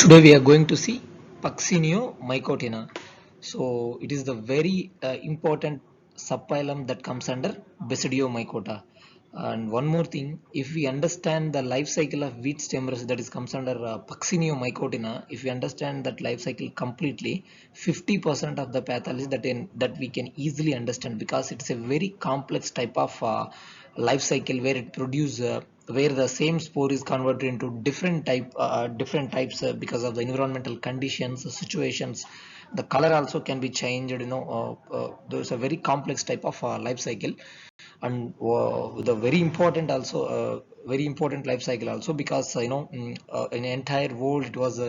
Today we are going to see Puccinio mycotina. So it is the very important subphylum that comes under Basidiomycota. And one more thing, if we understand the life cycle of wheat stem rust that is comes under Puccinio mycotina, if we understand that life cycle completely, 50% of the pathology that we can easily understand, because it's a very complex type of life cycle where it produces where the same spore is converted into different types because of the environmental conditions, situations. The color also can be changed. There's a very complex type of life cycle, and the very important life cycle also, because in the entire world it was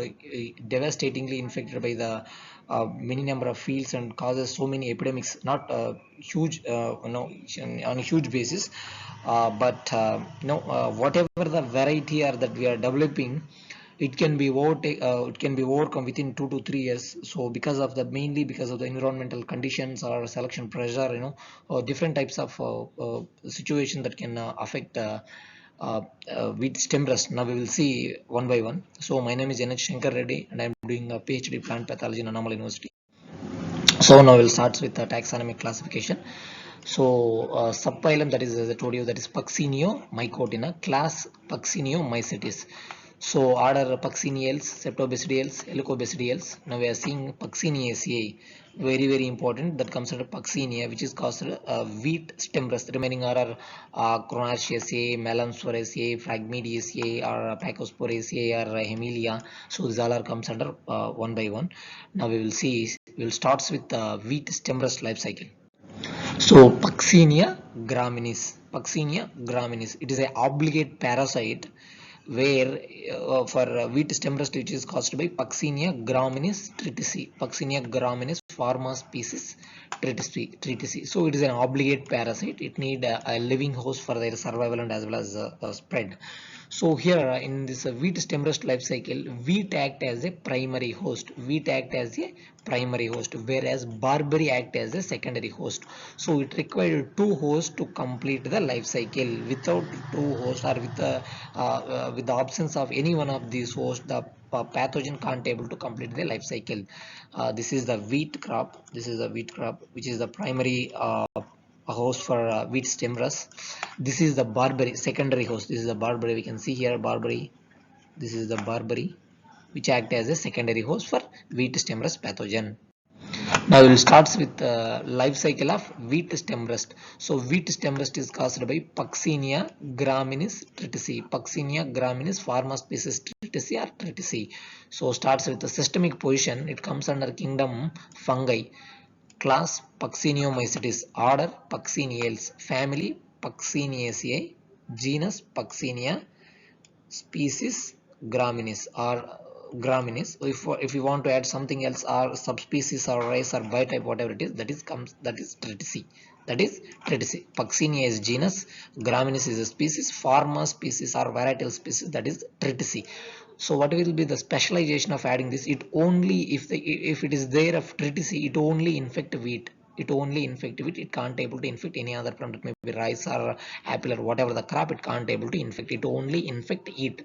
devastatingly infected by the many number of fields and causes so many epidemics, not huge on a huge basis, but whatever the variety are that we are developing, it can be overcome within 2 to 3 years. So because of the mainly because of the environmental conditions or selection pressure, or different types of situation that can affect wheat stem rust. Now we will see one by one. So my name is NH Shankar Reddy and I am doing a PhD plant pathology in Annamalai University. So now we'll start with the taxonomic classification. So subphylum, that is, as I told you, that is Puccinio mycotina, class Puccinio mycetes. So order Puccineales, Septobasidiales, Helicobasidiales. Now we are seeing Pucciniaceae, very important, that comes under Puccinia, which is caused wheat stem rust. Remaining are Cronarchiaceae, Melansphoraceae, Phragmidiaceae, or Pachysporaceae, or Hemilia. So these all are comes under one by one. Now we will start with wheat stem rust life cycle. So Puccinia graminis. It is an obligate parasite where for wheat stem rust, which is caused by Puccinia graminis tritici. Puccinia graminis pharma species tritici. So it is an obligate parasite. It need a living host for their survival and as well as spread. So here in this wheat stem rust life cycle, wheat act as a primary host. Wheat act as a primary host, whereas barberry act as a secondary host. So it required two hosts to complete the life cycle. Without two hosts, or with the absence of any one of these hosts, the pathogen can't able to complete the life cycle. This is the wheat crop. This is the wheat crop, which is the primary host for wheat stem rust. This is the barberry secondary host. This is the barberry. We can see here barberry. This is the barberry, which act as a secondary host for wheat stem rust pathogen. Now we will start with the life cycle of wheat stem rust. So wheat stem rust is caused by Puccinia graminis tritici. Puccinia graminis pharma species tritici or tritici. So starts with the systemic position. It comes under kingdom fungi. Class Puccinomycetes, order Puccineales, family Pucciniaceae, genus Puccinia, species Graminis or Graminis. If you want to add something else, or subspecies or race or biotype, whatever it is, that is Tritici. That is Tritici. Puccinia is genus, Graminis is a species, pharma species or varietal species, that is Tritici. So what will be the specialization of adding this? It only if it is there of Tritici, it only infect wheat. It can't able to infect any other plant. It may be rice or apple or whatever the crop, it can't able to infect. It only infect wheat.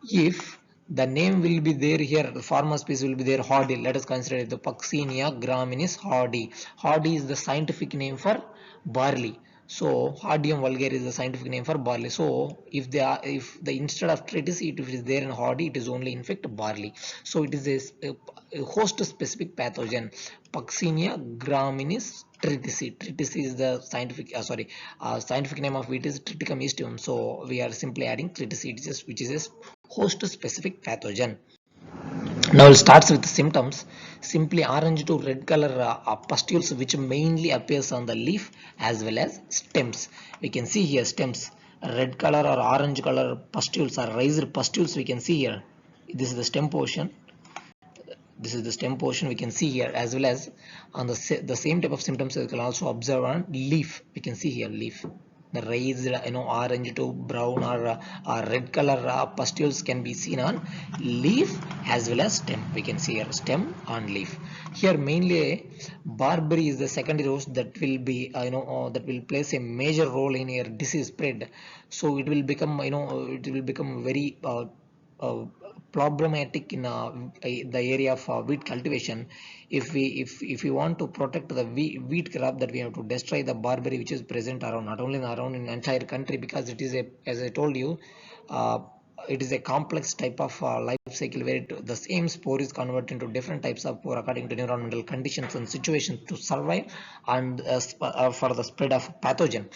If the name will be there here, the pharma species will be there, hardy. Let us consider it, the Puccinia graminis hardy. Hardy is the scientific name for barley. So Hardium vulgare is the scientific name for barley. So if the instead of Tritici, if it is there in hardy, it is only infect barley. So it is a host specific pathogen. Puccinia graminis Tritici. Tritici is the scientific name of wheat is Triticum aestium. So we are simply adding Tritici, which is a host specific pathogen. Now we'll start with the symptoms. Simply orange to red color pustules, which mainly appears on the leaf as well as stems. We can see here stems, red color or orange color pustules or raised pustules we can see here. This is the stem portion. This is the stem portion we can see here, as well as on the same type of symptoms we can also observe on leaf. We can see here leaf. The raised orange to brown or red color pustules can be seen on leaf as well as stem. We can see here stem on leaf. Here mainly barberry is the secondary host that will be that will place a major role in your disease spread. So it will become very problematic in the area of wheat cultivation. If we want to protect the wheat crop, that we have to destroy the barberry which is present around, not only around in entire country, because it is a, as I told you, uh, it is a complex type of life cycle where the same spore is converted into different types of spore according to environmental conditions and situations to survive and for the spread of pathogen.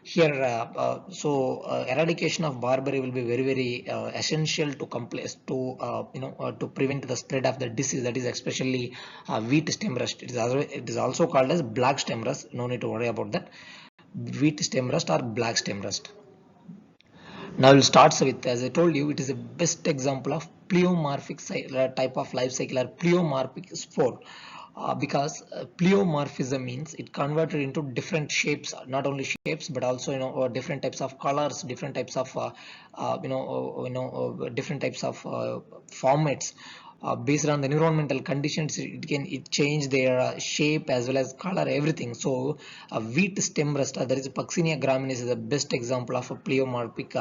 Here, eradication of barberry will be very essential to to prevent the spread of the disease, that is especially wheat stem rust. It is also called as black stem rust. No need to worry about that. Wheat stem rust or black stem rust. Now it starts with, as I told you, it is a best example of pleomorphic type of life cycle, or pleomorphic spore. Because pleomorphism means it converted into different shapes, not only shapes but also different types of colors, different types of different types of formats. Based on the environmental conditions, it change their shape as well as color, everything. So wheat stem rust, that is Puccinia graminis, is the best example of a pleomorphic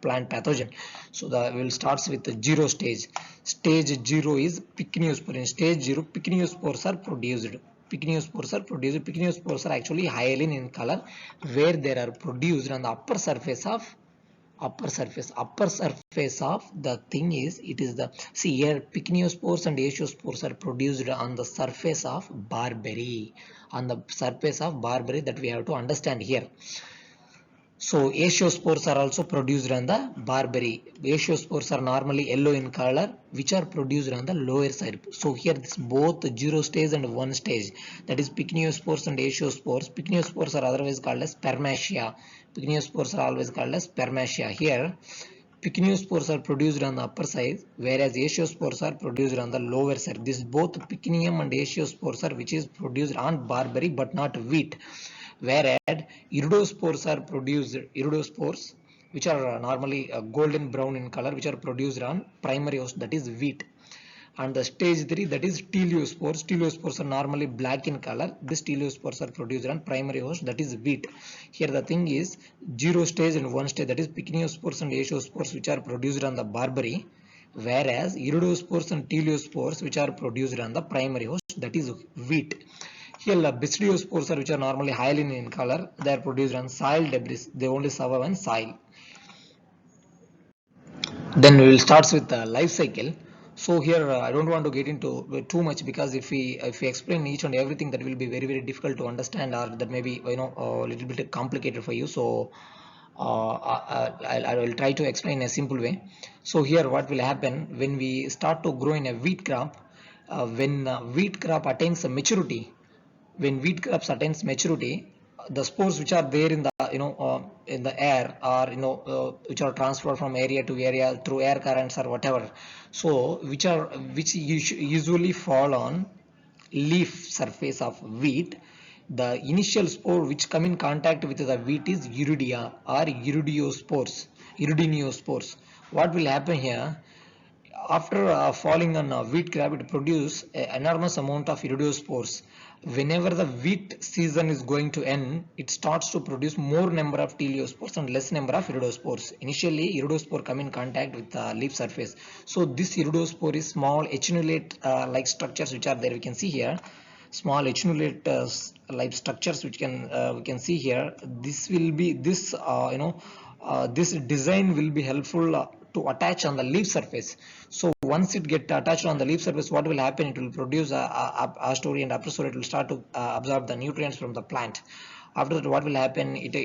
plant pathogen. So we'll starts with the zero stage. Stage 0 is pycnospore. In stage 0, pycnospores are produced. Pycnospores are actually hyaline in color, where they are produced on the upper surface of the thing is, it is the, see here, pycnospores and ascospores are produced on the surface of barberry, that we have to understand here. So ascospores are also produced on the barberry. Ascospores are normally yellow in color, which are produced on the lower side. So here this both 0 stage and 1 stage, that is pycnospores and ascospores. Pycnospores are otherwise called as spermatia. Here pycnospores are produced on the upper side, whereas ascospores are produced on the lower side. This both pycnium and ascospores are which is produced on barberry but not wheat. Whereas iridospores are produced, which are normally golden brown in color, which are produced on primary host, that is wheat. And the stage 3, that is teleospores. Teleospores are normally black in color. These teleospores are produced on primary host, that is wheat. Here the thing is 0 stage and 1 stage, that is pycnospores and ascospores, which are produced on the barberry, whereas iridospores and teleospores, which are produced on the primary host, that is wheat. Here basidiospores are, which are normally hyaline in color, they are produced on soil debris. They only survive on soil. Then we will start with the life cycle. So here I don't want to get into too much, because if we explain each and everything, that will be very difficult to understand, or that may be a little bit complicated for you. So I will try to explain in a simple way. So here what will happen when we start to grow in a wheat crop, when wheat crop attains a maturity, the spores which are there in the in the air, or which are transferred from area to area through air currents or whatever, so which usually fall on leaf surface of wheat. The initial spore which come in contact with the wheat is iridia or iridinospores. What will happen here? After falling on wheat crop, it produces an enormous amount of iridospores. Whenever the wheat season is going to end, it starts to produce more number of teleospores and less number of iridospores. Initially, iridospore come in contact with the leaf surface. So this iridospore is small echinolate like structures which are there. We can see here small echinolate like structures which we can see here. This will be this this design will be helpful to attach on the leaf surface. So once it get attached on the leaf surface, what will happen? It will produce a story, and after so it will start to absorb the nutrients from the plant. After that, what will happen? It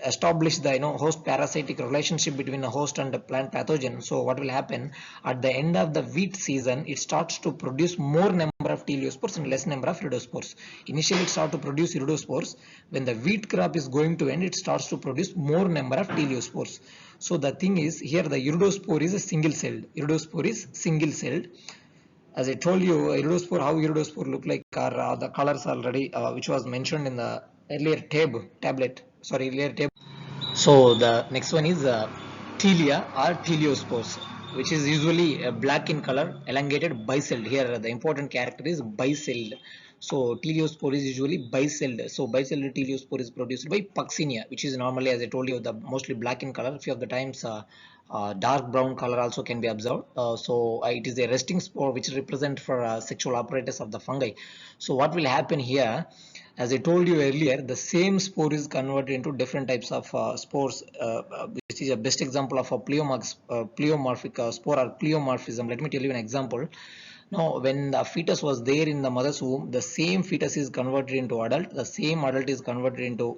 establish the host parasitic relationship between the host and the plant pathogen. So what will happen at the end of the wheat season? It starts to produce more number of teleospores and less number of iridospores. Initially, it starts to produce iridospores. When the wheat crop is going to end, it starts to produce more number of teleospores. So the thing is, here the iridospore is a single celled. As I told you, how iridospore look like are the colors already, which was mentioned in the earlier earlier table. So the next one is telia or teleospores, which is usually black in color, elongated, bicelled. Here the important character is bicelled. So teleospore is usually bicelled. So bicelled teleospore is produced by Puccinia, which is normally, as I told you, the mostly black in color. Few of the times dark brown color also can be observed. It is a resting spore which represent for sexual apparatus of the fungi. So what will happen here? As I told you earlier, the same spore is converted into different types of spores, which is a best example of a pleomorphic spore or pleomorphism. Let me tell you an example. Now, when the fetus was there in the mother's womb, the same fetus is converted into adult. The same adult is converted into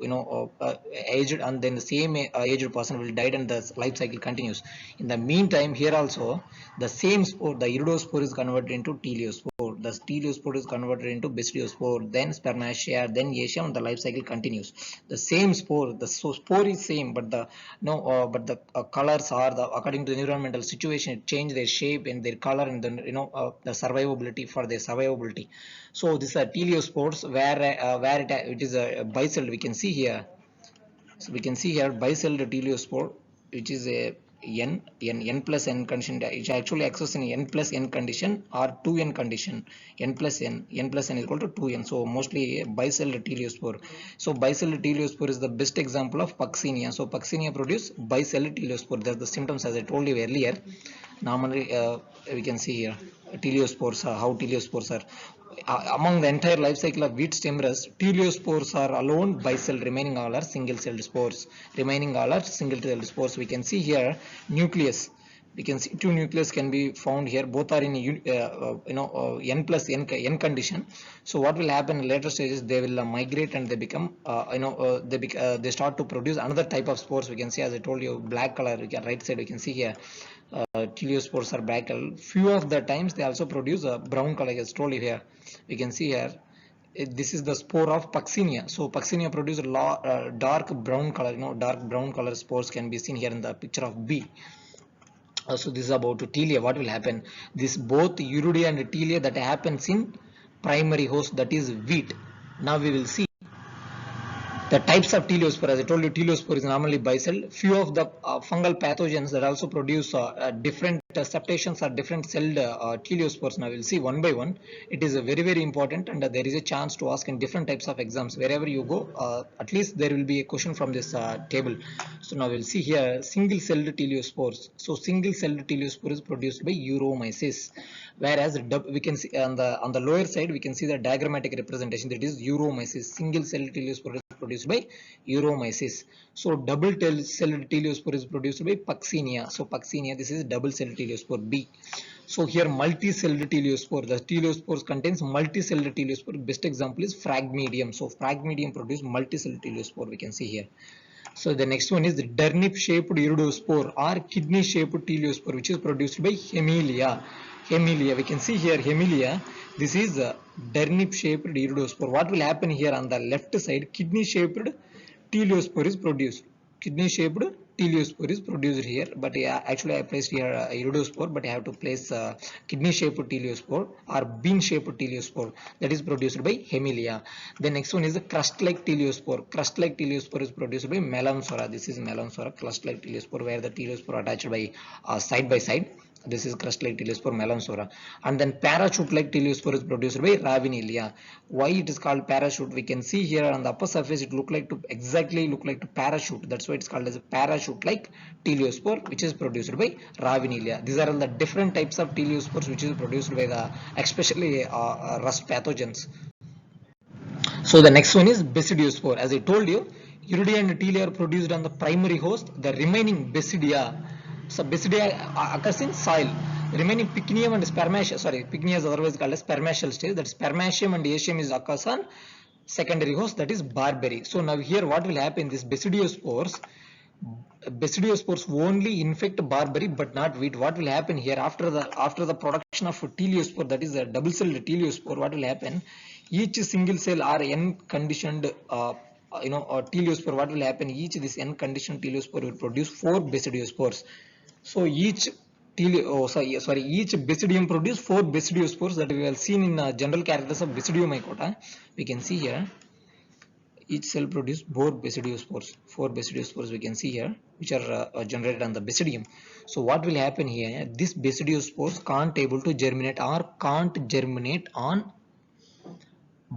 aged, and then the same aged person will die, and the life cycle continues. In the meantime, here also the same spore, the iridospore, is converted into teleospore. The teleospore is converted into basidiospore, then spermatia, then acium, and the life cycle continues. The same spore, the spore is same, but the no, but the colors are the according to the environmental situation, it change their shape and their color and then the survivability for their survivability. So these are teleospores where it is a bicelled. We can see here. So we can see here bicelled teleospore, which is a n plus n condition. It actually exists in n plus n condition or 2n condition. N plus n is equal to 2n. So mostly bicelled teleospore. So bicelled teleospore is the best example of Puccinia. So Puccinia produce bicelled teleospore. That's the symptoms as I told you earlier. Normally we can see here teleospores, how teleospores are among the entire life cycle of wheat stem rust. Teleospores are alone bicelled, remaining all are single celled spores. Remaining all are single celled spores. We can see here nucleus. We can see two nucleus can be found here. Both are in n plus n condition. So what will happen in later stages? They will migrate and they become they start to produce another type of spores. We can see, as I told you, black color. Right side we can see here teleospores are black color. Few of the times they also produce a brown color, as told you here. We can see here this is the spore of Puccinia. So Puccinia produce dark brown color. Dark brown color spores can be seen here in the picture of B. So this is about Telia. What will happen? This both Uridia and Telia that happens in primary host, that is wheat. Now we will see the types of teleospore. As I told you, teleospore is normally bicelled. Few of the fungal pathogens that also produce different septations or different celled teleospores. Now we'll see one by one. It is very important, and there is a chance to ask in different types of exams. Wherever you go, at least there will be a question from this table. So now we'll see here single celled teleospores. So single celled teleospore is produced by Euromyces, whereas we can see on the lower side we can see the diagrammatic representation, that is Euromyces. Single celled teleospore is produced by Euromyces. So double celled teleospore is produced by Puccinia. So Puccinia, this is double celled teleospore B. So here multi-celled teleospore, the teleospores contains multi-celled teleospore. Best example is Phragmidium. So Phragmidium produce multi-celled teleospore, we can see here. So the next one is the turnip shaped iridospore or kidney shaped teleospore, which is produced by Hemilia. Hemilia, we can see here Hemilia. This is turnip shaped iridospore. What will happen here on the left side? Kidney shaped teleospore is produced. Kidney shaped teleospore is produced here, but actually I placed here iridospore, but I have to place kidney shaped teleospore or bean shaped teleospore, that is produced by Hemilia. The next one is the crust like teleospore. Crust like teleospore is produced by Melansora. This is Melansora, crust like teleospore, where the teleospore attached by side by side. This is crust like teleospore, Melansora. And then parachute like teleospore is produced by Ravinelia. Why it is called parachute? We can see here on the upper surface it exactly look like to parachute. That's why it's called as a parachute like teleospore, which is produced by Ravinelia. These are all the different types of teleospores which is produced by the especially rust pathogens. So the next one is Basidiospore. As I told you, Uridia and Telia are produced on the primary host. The remaining Basidia, so Basidia occurs in soil. The remaining Pycnium and Spermatia, Pycnia is otherwise called as spermatial stage. That Spermatium and Acium is occurs on secondary host, that is Barberry. So now here what will happen? This Basidiospores only infect barberry but not wheat. What will happen here after the production of teleospore, that is a double celled teleospore? What will happen? Each single cell or n conditioned teleospore, what will happen? This n conditioned teleospore will produce 4 basidiospores. So each each basidium produce 4 basidiospores, that we have seen in general characters of Basidiomycota. We can see here each cell produce 4 basidiospores. 4 basidiospores we can see here, which are generated on the basidium. So what will happen here? This basidiospores can't able to germinate or can't germinate on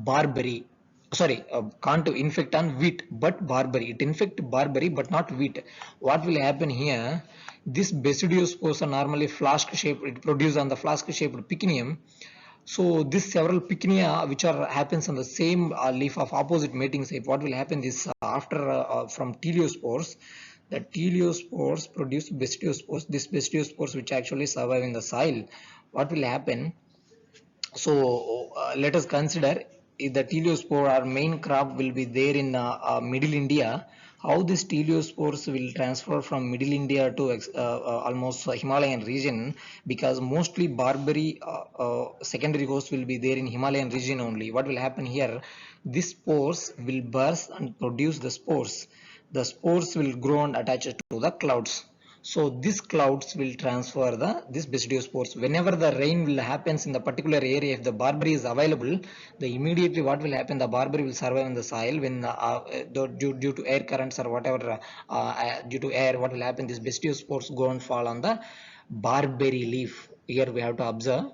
barberry. Sorry, can't infect on wheat but barberry. It infect barberry but not wheat. What will happen here? This basidiospores are normally flask shaped. It produces on the flask shaped pycnium. So this several pycnia which are happens on the same leaf of opposite mating shape. What will happen is after from teleospores, the teleospores produce basidiospores. This basidiospores which actually survive in the soil. What will happen? So let us consider if the teleospore our main crop will be there in middle India. How this teleospores will transfer from middle India to almost Himalayan region, because mostly barberry secondary host will be there in Himalayan region only. What will happen here? These spores will burst and produce the spores. The spores will grow and attach to the clouds. So these clouds will transfer this basidiospores. Whenever the rain will happens in the particular area, if the barberry is available, the immediately what will happen? The barberry will survive in the soil when due to air currents or whatever due to air, what will happen? These basidiospores go and fall on the barberry leaf. Here we have to observe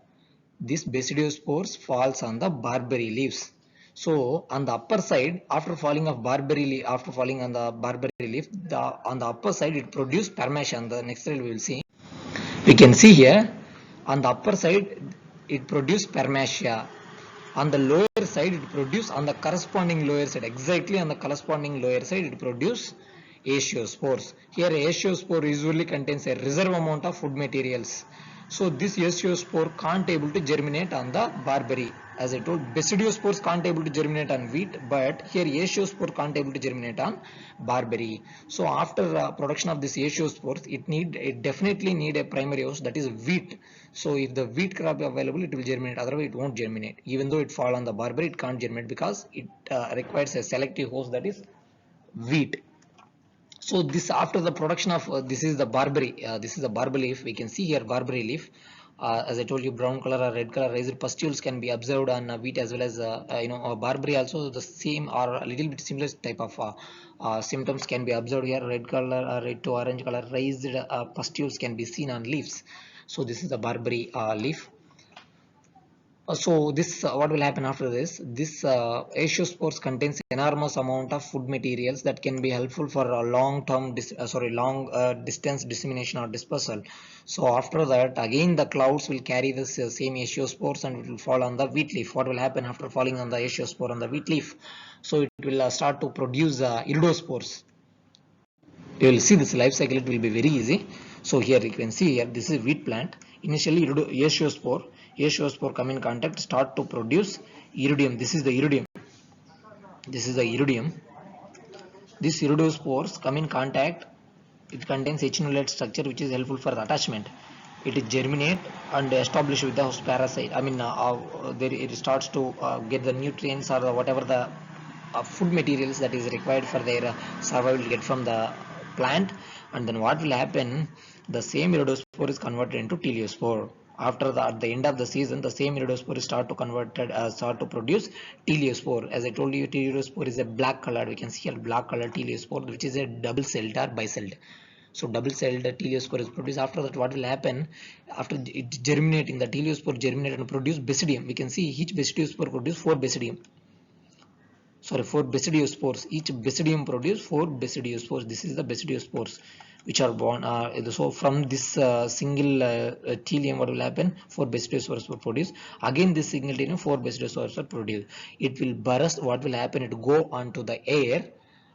this basidiospores falls on the barberry leaves. So on the upper side, after falling of barberry leaf, after falling on the barberry leaf, on the upper side it produce spermatia. On the next slide we will see. We can see here on the upper side it produce spermatia. On the lower side it produce on the corresponding lower side, exactly on the corresponding lower side it produce achiospores. Here achiospore usually contains a reserve amount of food materials. So this achiospore can't able to germinate on the barberry. As I told, basidiospores can't able to germinate on wheat, but here achiospore can't able to germinate on barberry. So after production of this achiospores, it definitely need a primary host, that is wheat. So if the wheat crop is available, it will germinate. Otherwise, it won't germinate. Even though it fall on the barberry, it can't germinate because it requires a selective host, that is wheat. So this after the production of this is the barberry. This is the barberry leaf. We can see here barberry leaf. As I told you, brown color or red color raised pustules can be observed on wheat as well as barberry. Also the same or a little bit similar type of symptoms can be observed here. Red color, red to orange color raised pustules can be seen on leaves. So this is the barberry leaf. So this what will happen after this? This achiospores contains enormous amount of food materials that can be helpful for a long distance dissemination or dispersal. So after that, again the clouds will carry this same achiospores and it will fall on the wheat leaf. What will happen after falling on the achiospore on the wheat leaf? So it will start to produce iridospores. You will see this life cycle, it will be very easy. So here you can see here, this is wheat plant. Initially achiospore come in contact, start to produce iridium. This is the iridium. These iridospores come in contact. It contains H-nucleate structure which is helpful for the attachment. It is germinate and establish with the host parasite. There it starts to get the nutrients or whatever the food materials that is required for their survival get from the plant. And then what will happen? The same iridospore is converted into teleospore. After at the end of the season, the same iridospore start to produce teleospore. As I told you, teleospore is a black color. We can see a black color teleospore, which is a double celled or bicelled. So double celled teleospore is produced. After that, what will happen? After it germinating, the teleospore germinate and produce basidium. We can see each basidiospore produce 4 basidium. 4 basidiospores. Each basidium produce 4 basidiospores. This is the basidiospores which are born. So from this single teleum, what will happen? 4 basidiospores will produce. Again, this single teleum, 4 basidiospores are produced. It will burst. What will happen? It will go onto the air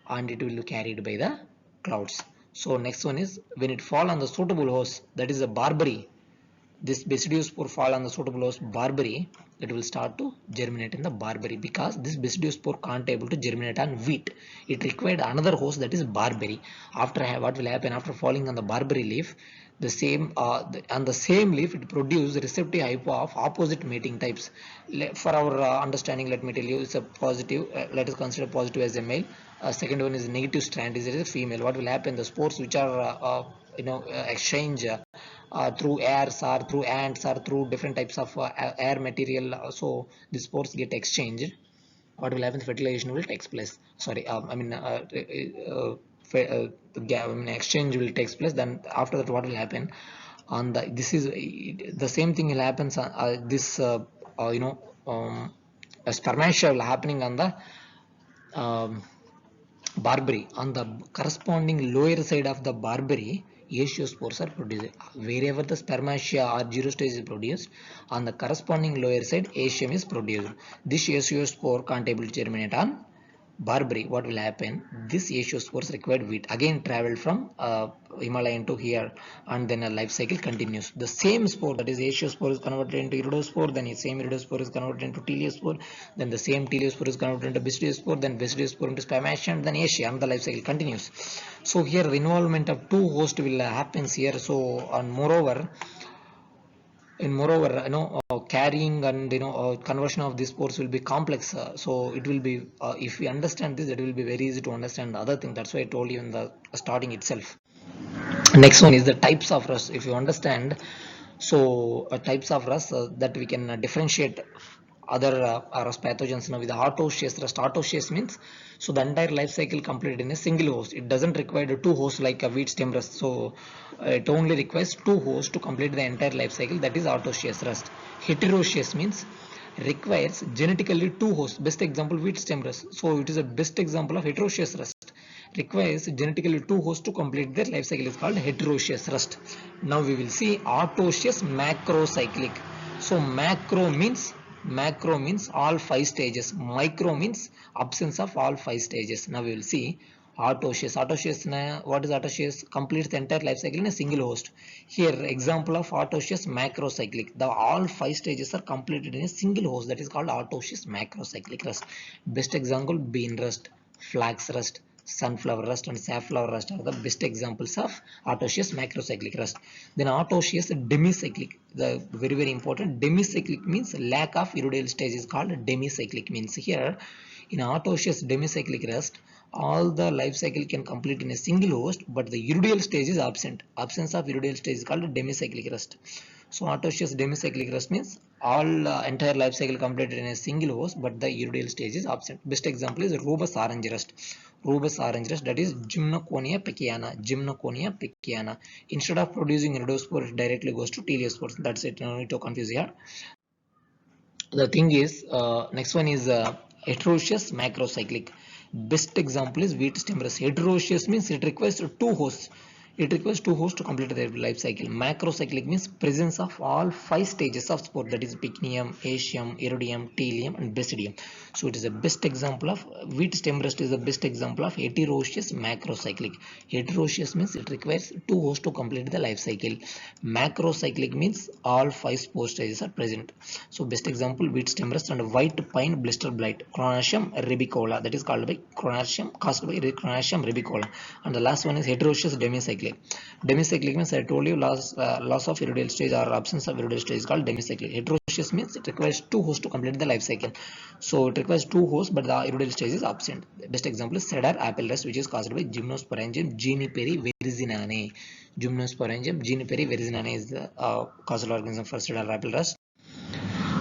and it will be carried by the clouds. So next one is when it fall on the suitable host, that is a barberry. This basidiospore fall on the suitable host barberry, it will start to germinate in the barberry, because this basidiospore can't able to germinate on wheat. It required another host, that is barberry. After what will happen after falling on the barberry leaf? The same on the same leaf it produce receptive hypo of opposite mating types. For our understanding, let me tell you, it's a positive. Let us consider positive as a male. Second one is negative strand, is a female. What will happen? The spores which are exchange through airs or through ants or through different types of air material, so the spores get exchanged. What will happen? Fertilization will take place. Sorry, exchange will take place. Then after that, what will happen? On the same thing will happen. This you know spermatia will happening on the um, Barbary. On the corresponding lower side of the Barbary, Aeschiospores are produced. Wherever the spermatia or girostage is produced, on the corresponding lower side, Aeschyum is produced. This Aeschiospore can't able to germinate on Barbary. What will happen? This Aeschiospores required wheat again traveled from Himalayan to here, and then a life cycle continues. The same spore, that is Aeschiospore, is converted into iridospore, then the same iridospore is converted into teleospore, then the same teleospore is converted into basidiospore, then basidiospore into spermatia, and then Aeschia, and the life cycle continues. So here the involvement of two hosts will happens here. So and moreover, carrying and conversion of these spores will be complex, so it will be if we understand this, it will be very easy to understand the other thing. That's why I told you in the starting itself. Next one is the types of rust. If you understand, so types of rust, that we can differentiate other rust pathogens. Now with the autoceous rust, autoceous means so the entire life cycle completed in a single host. It doesn't require two hosts like a wheat stem rust. So it only requires two hosts to complete the entire life cycle. That is autoceous rust. Heteroceous means requires genetically two hosts. Best example wheat stem rust. So it is a best example of heteroceous rust. Requires genetically two hosts to complete their life cycle is called heteroceous rust. Now we will see autoceous macrocyclic. So macro means all five stages. Micro means absence of all five stages. Now we will see autoceous. What is autoceous? Completes the entire life cycle in a single host. Here example of autoceous macrocyclic. The all five stages are completed in a single host. That is called autoceous macrocyclic rust. Best example bean rust, flax rust, sunflower rust and safflower rust are the best examples of autoceous macrocyclic rust. Then autoceous demicyclic, the very important. Demicyclic means lack of iridial stage is called demicyclic. Means here in autoceous demicyclic rust, all the life cycle can complete in a single host, but the iridial stage is absent. Absence of iridial stage is called demicyclic rust. So autoceous demicyclic rust means all entire life cycle completed in a single host, but the iridial stage is absent. Best example is rubus orange rust. Rubus orange rust, that is Gymnoconia peckiana. Gymnoconia peckiana. Instead of producing iridospore, it directly goes to teleospores. That's it. No need to confuse here. The thing is, next one is heteroceous macrocyclic. Best example is wheat stem rust. Heteroceous means it requires two hosts. It requires two hosts to complete their life cycle. Macrocyclic means presence of all five stages of spore, that is pycnium, acium, iridium, teleum, and basidium. So it is a best example of wheat stem rust is the best example of heteroceous macrocyclic. Heteroceous means it requires two hosts to complete the life cycle. Macrocyclic means all five spore stages are present. So best example wheat stem rust and white pine blister blight, Cronartium rubicola, that is called by Cronartium, caused by Cronartium rubicola. And the last one is heteroceous demicyclic. Demicyclic means I told you loss of iridial stage or absence of iridial stage is called demicyclic. Heteroceous means it requires two hosts to complete the life cycle. So it requires two hosts, but the iridial stage is absent. The best example is cedar apple rust, which is caused by Gymnosporangium juniperi verzinane. Gymnosporangium juniperi verzinane is the causal organism for cedar apple rust.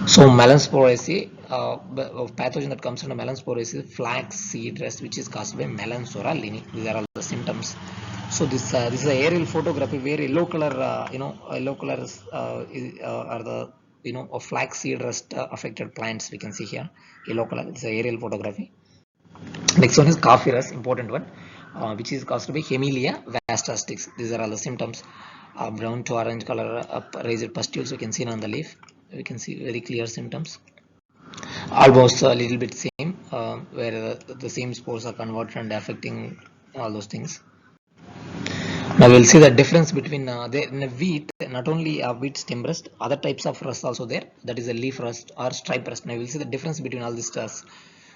So melansporosis, pathogen that comes under melansporosis, flax seed rust, which is caused by Melansora lini. These are all the symptoms. So this is an aerial photography where yellow color, yellow colors are the of flax seed rust affected plants. We can see here yellow color. It's an aerial photography. Next one is coffee rust, important one, which is caused by Hemilia vastastrix. These are all the symptoms. Brown to orange color, raised pustules we can see on the leaf. We can see very clear symptoms. Almost a little bit same, where the same spores are converted and affecting all those things. Now we'll see the difference between in a wheat, not only wheat stem rust, other types of rust also there. That is a leaf rust or stripe rust. Now we'll see the difference between all these rust.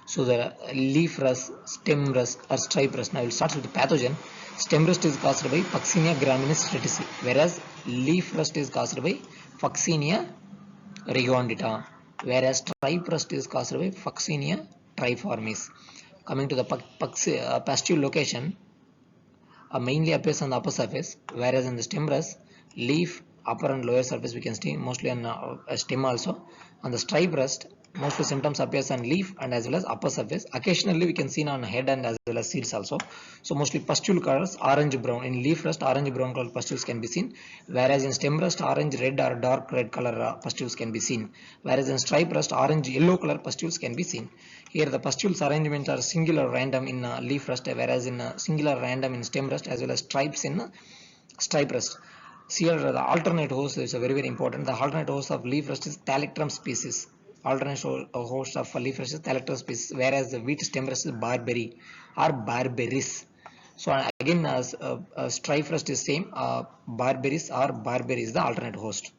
So the leaf rust, stem rust, or stripe rust. Now we'll start with the pathogen. Stem rust is caused by Puccinia graminis tritici, whereas leaf rust is caused by Puccinia regondita, whereas stripe rust is caused by Puccinia triformis. Coming to the pustule location, mainly appears on the upper surface, whereas in the stem rust, leaf, upper and lower surface we can see mostly on stem also. On the stripe rust, Most of the symptoms appears on leaf and as well as upper surface. Occasionally we can see on head and as well as seeds also. So mostly pustule colors orange brown. In leaf rust orange brown color pustules can be seen, whereas in stem rust orange red or dark red color pustules can be seen, whereas in stripe rust orange yellow color pustules can be seen. Here the pustules arrangements are singular random in leaf rust, whereas in singular random in stem rust as well as stripes in stripe rust. Here the alternate host is very important. The alternate host of leaf rust is Thalictrum species. Alternate host of leaf rust is Thalictrum species, whereas the wheat stem rust is barberry or barberries. So again, stripe rust is same. Barberries or barberry is the alternate host.